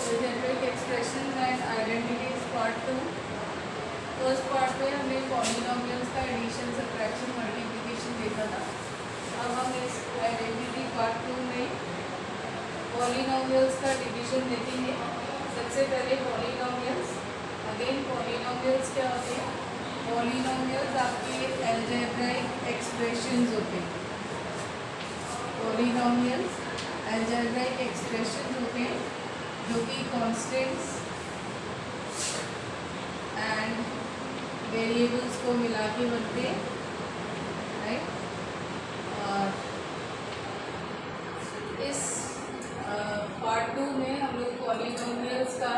algebraic expressions and identities part 2। First part में हमने polynomials का एडिशन, सब्ट्रैक्शन, मल्टीप्लिकेशन देखा था। अब हम इस आइडेंटिटी पार्ट 2 में पॉलिनोमियल्स का डिवीजन देखेंगे। सबसे पहले पॉलिनोमियल्स। अगेन पॉलिनोमियल्स क्या होते हैं? पॉलिनोमियल्स आपके अलजेब्राइक एक्सप्रेशंस होते हैं। पॉलिनोमियल्स अलजेब्राइक एक्सप्रेशंस होते हैं जो कि कांस्टेंट्स एंड वेरिएबल्स को मिला के बनते हैं, राइट। और इस पार्ट 2 में हम लोग पॉलिनोमियल्स का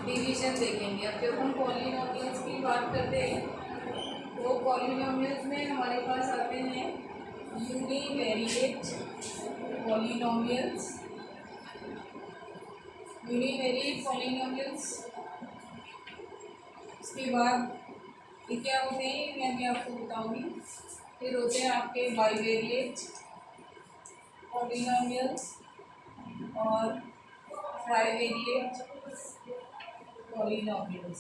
डिवीजन देखेंगे। अब जब हम पॉलिनोमियल्स की बात करते हैं तो पॉलिनोमियल्स में हमारे पास आते हैं यूनिवेरिएट पॉलिनोमियल्स। यूनिवेरिएट पॉलिनोमियल्स, उसके बाद ये क्या होते हैं मैं भी आपको बताऊंगी। फिर होते हैं आपके बाइवेरिएट पॉलिनोमियल्स और ट्राइवेरिएट पॉलिनोमियल्स।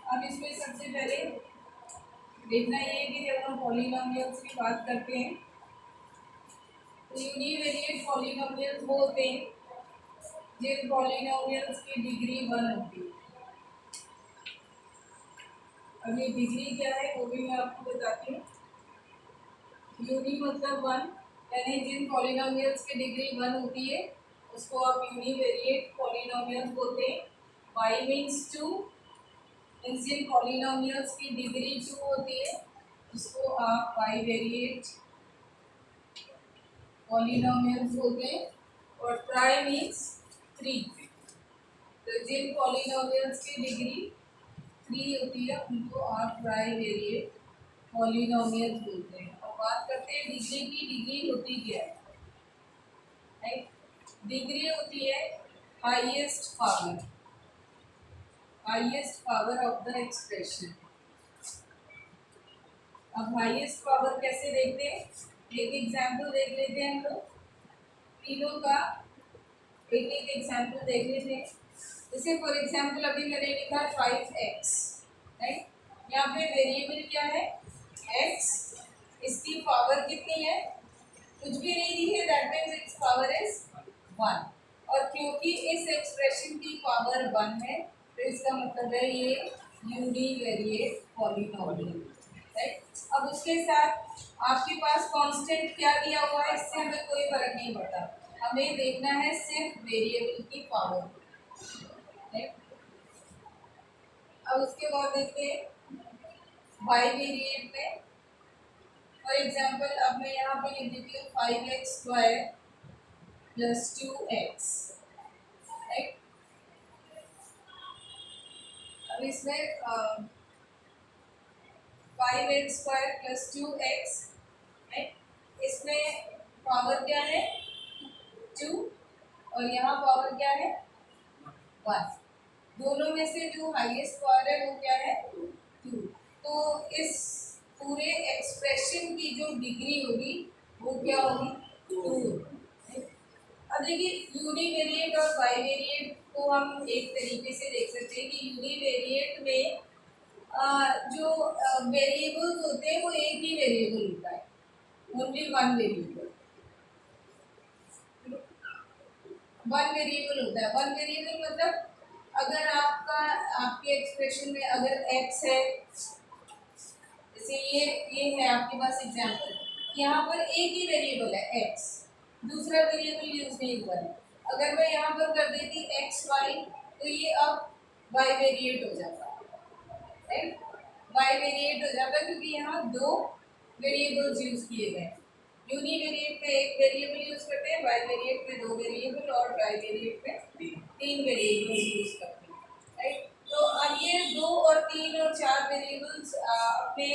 अब इसमें सबसे पहले देखना ये है कि जब हम पॉलिनोमियल्स की बात करते हैं तो यूनिवेरिएट पॉलिनोमियल्स वो होते हैं जिन पॉलिनोमियल्स की डिग्री 1 होती है। अब ये डिग्री क्या है वो भी मैं आपको बताती हूँ। यूनी मतलब 1, यानी जिन पॉलिनोमियल्स की डिग्री 1 होती है उसको आप यूनिवेरिएट पॉलिनोमियल्स बोलते हैं। y मीन्स 2, जिन पॉलिनोमियल्स की डिग्री 2 होती है उसको आप बाइवेरिएट पॉलिनोमियल्स बोलते हैं। और ट्राई मीन्स 3, तो जिन पॉलिनोमियल्स की डिग्री 3 होती है उनको आप ट्राइवेरिएट पॉलिनोमियल्स बोलते हैं। और बात करते हैं डिग्री की। डिग्री होती क्या है? राइट, डिग्री होती है highest power of the expression. अब हाईएस्ट पावर कैसे देखते हैं? एक एग्जाम्पल देख लेते हैं हम लोग। तीनों का एक एक एग्जाम्पल देख लेते हैं। जैसे फॉर एग्जाम्पल अभी मैंने लिखा 5x, राइट। यहाँ पे वेरिएबल क्या है? x। इसकी पावर कितनी है? कुछ भी नहीं दी है, that means it's power is 1। और क्योंकि इस एक्सप्रेशन की पावर 1 है तो इसका मतलब है ये यूनिवेरिएट पॉलिनोमियल, राइट। अब उसके साथ आपके पास कांस्टेंट क्या दिया हुआ है इससे हमें कोई फर्क नहीं पड़ता, हमें देखना है सिर्फ वेरिएबल की पावर, राइट। अब उसके बाद देखते हैं बाइवेरिएट में। फॉर एग्जाम्पल अब मैं यहाँ पे लिख देती हूँ 5x² + 2x, राइट। अब इसमें 5x² + 2x, राइट। इसमें पावर क्या है? 2 और यहाँ पावर क्या है? 1। दोनों में से जो हाईएस्ट पावर है वो क्या है? 2। तो इस पूरे एक्सप्रेशन की जो डिग्री होगी वो क्या होगी? 2। अब देखिए यूनिवेरिएट और बाइवेरिएट को हम एक तरीके से देख सकते हैं कि यूनिवेरिएट में जो वेरिएबल्स होते हैं वो एक ही वेरिएबल होता है, ओनली वन वेरिएबल होता है। वन वेरिएबल मतलब अगर आपके एक्सप्रेशन में अगर x है, जैसे ये है आपके पास एग्जाम्पल, यहाँ पर एक ही वेरिएबल है x, दूसरा वेरिएबल यूज नहीं हुआ है। अगर मैं यहाँ पर कर देती xy तो ये अब बाइवेरिएट हो जाता, राइट। बाइवेरिएट हो जाता क्योंकि यहाँ दो वेरिएबल्स यूज किए गए। यूनिवेरिएट में एक वेरिएबल यूज करते हैं, बाइवेरिएट में 2 वेरिएबल और ट्राइवेरिएट में 3 वेरिएबल यूज करते हैं, राइट। तो अब ये 2 और 3 और 4 वेरिएबल्स अपने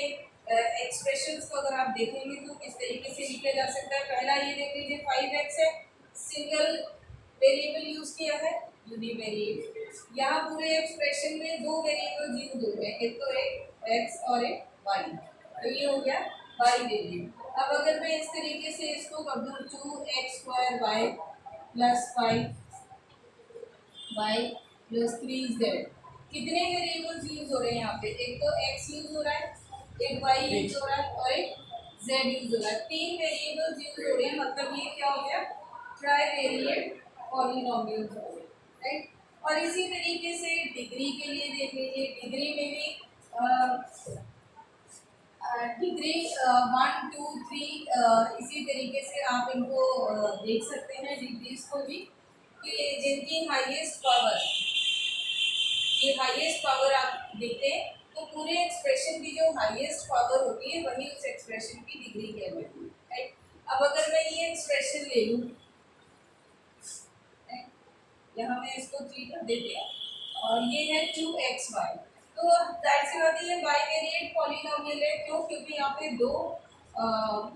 एक्सप्रेशंस को अगर आप देखेंगे तो किस तरीके से लिखा जा सकता है। पहला ये देख लीजिए 5x है, सिंगल वेरिएबल यूज किया है, यूनिवेरिएट। यहाँ पूरे एक्सप्रेशन में 2 वेरिएबल यूज हो गए, एक तो एक x और एक y, तो ये हो गया बाइवेरिएट। अब अगर मैं इस तरीके से इसको कर दूँ 2x² y + 5 y plus 3z। कितने वेरिएबल्स यूज हो रहे हैं यहाँ पे? एक तो x यूज हो रहा है, एक y यूज हो रहा है और एक z यूज हो रहा है। तीन वेरिएबल्स यूज हो रहे हैं, मतलब ये क्या हो गया? ट्राइवेरिएट पॉलिनोमियल्स हो गए, राइट। और इसी तरीके से डिग्री के लिए देख लीजिए, डिग्री में भी डिग्री 1 2 3 इसी तरीके से आप इनको देख सकते हैं डिग्रीज को भी, कि जिनकी हाईएस्ट पावर, ये हाईएस्ट पावर आप देखते हैं तो पूरे एक्सप्रेशन की जो हाईएस्ट पावर होती है वही उस एक्सप्रेशन की डिग्री कहलाती है, राइट। अब अगर मैं ये एक्सप्रेशन ले लूँ, यहाँ मैं इसको 3 कर देते हैं और ये है 2xy, तो जाहिर सी बात है ये बाइवेरिएट पॉलिनोमियल है। क्यों? क्योंकि यहाँ पे दो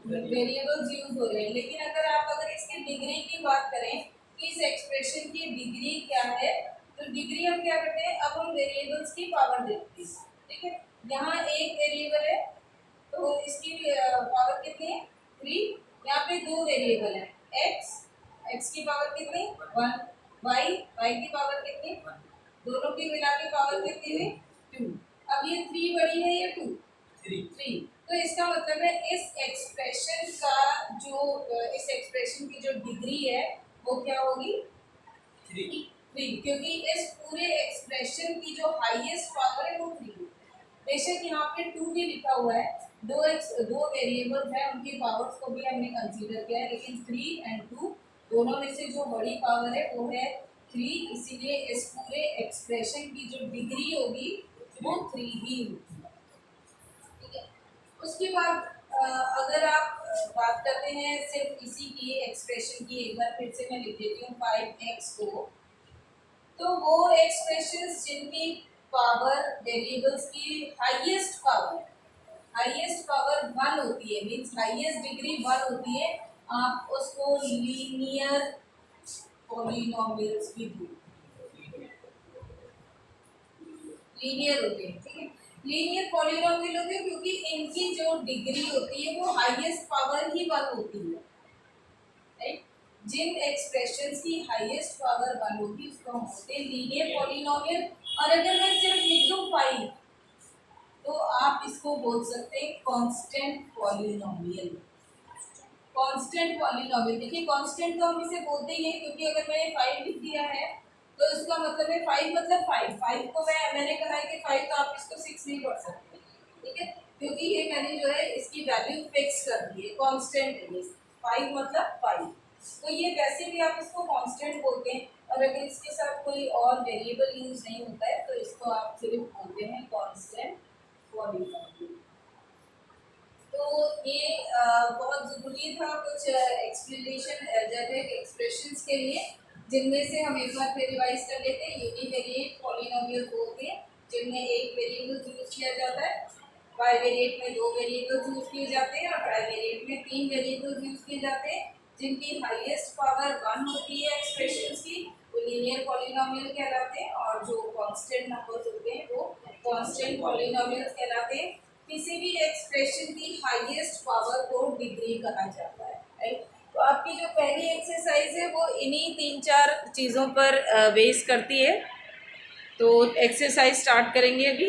वेरिएबल्स यूज हो रहे हैं। लेकिन अगर इसकी डिग्री की बात करें कि इस एक्सप्रेशन की डिग्री क्या है, तो डिग्री हम क्या करते हैं, अब हम वेरिएबल्स की पावर देखते हैं, ठीक है। यहाँ एक वेरिएबल है तो इसकी पावर कितनी है? 3। यहाँ पे दो वेरिएबल है, x की पावर कितनी? 1, y की पावर कितनी? दोनों की मिला के पावर कितनी हुई? 2। अब ये 3 बड़ी है या 2? 3। तो इसका मतलब है इस एक्सप्रेशन का जो इस एक्सप्रेशन की जो डिग्री है वो क्या होगी? 3, क्योंकि इस पूरे एक्सप्रेशन की जो हाईएस्ट पावर है वो 3 है। बेशक यहाँ पे 2 भी लिखा हुआ है, दो वेरिएबल्स हैं, उनकी पावर्स को भी हमने कंसीडर किया है, लेकिन 3 और 2 दोनों में से जो बड़ी पावर है वो है 3, इसीलिए इस पूरे एक्सप्रेशन की जो डिग्री होगी वो 3 ही होगी, ठीक है। उसके बाद अगर आप बात करते हैं सिर्फ इसी की एक्सप्रेशन की, एक बार फिर से मैं लिख देती हूँ 5x को, तो वो एक्सप्रेशंस जिनकी पावर वेरिएबल्स की हाईएस्ट पावर 1 होती है, मींस हाईएस्ट डिग्री 1 होती है, आप उसको लीनियर पॉलिनोमियल्स भी लीनियर होते हैं, ठीक है। लीनियर पॉलिनोमियल होते हैं क्योंकि इनकी जो डिग्री होती है वो हाईएस्ट पावर ही 1 होती है, राइट। जिन एक्सप्रेशंस की हाईएस्ट पावर 1 होगी उसको हम बोलते हैं लीनियर पॉलिनोमियल। और अगर मैं सिर्फ लिख दूं 5 तो आप इसको बोल सकते हैं कांस्टेंट पॉलिनोमियल। कांस्टेंट पॉलिनोमियल, देखिए कांस्टेंट तो हम इसे बोलते ही हैं क्योंकि अगर मैंने 5 लिख दिया है तो इसका मतलब है 5 मतलब 5 को मैंने कहा है कि 5 तो आप इसको 6 नहीं पढ़ सकते, ठीक है, क्योंकि ये मैंने जो है इसकी वैल्यू फिक्स कर दी है, कांस्टेंट है 5 मतलब 5। तो ये वैसे भी आप इसको कांस्टेंट बोलते हैं, और अगर इसके साथ कोई और वेरिएबल यूज नहीं होता है तो इसको आप सिर्फ बोलते हैं कांस्टेंट पॉलिनोमियल। तो ये बहुत ज़रूरी था कुछ एक्सप्लेनेशन अलजेब्रिक एक्सप्रेशंस के लिए, जिनमें से हम एक बार फिर रिवाइज कर लेते हैं। यूनिवेरिएट पॉलिनोमियल होते हैं जिनमें एक वेरिएबल यूज किया जाता है, बाइवेरिएट में 2 वेरिएबल यूज किए जाते हैं, और ट्राइवेरिएट में 3 वेरिएबल यूज किए जाते हैं। जिनकी हाईएस्ट पावर 1 होती है एक्सप्रेशंस की वो लीनियर पॉलिनोमियल कहलाते हैं, और जो कांस्टेंट नंबर्स होते हैं वो कांस्टेंट पॉलिनोमियल्स कहलाते हैं। किसी भी एक्सप्रेशन की हाईएस्ट पावर को डिग्री कहा जाता है, राइट। तो आपकी जो पहली एक्सरसाइज है वो इन्हीं 3-4 चीज़ों पर बेस करती है। तो एक्सरसाइज स्टार्ट करेंगे अभी।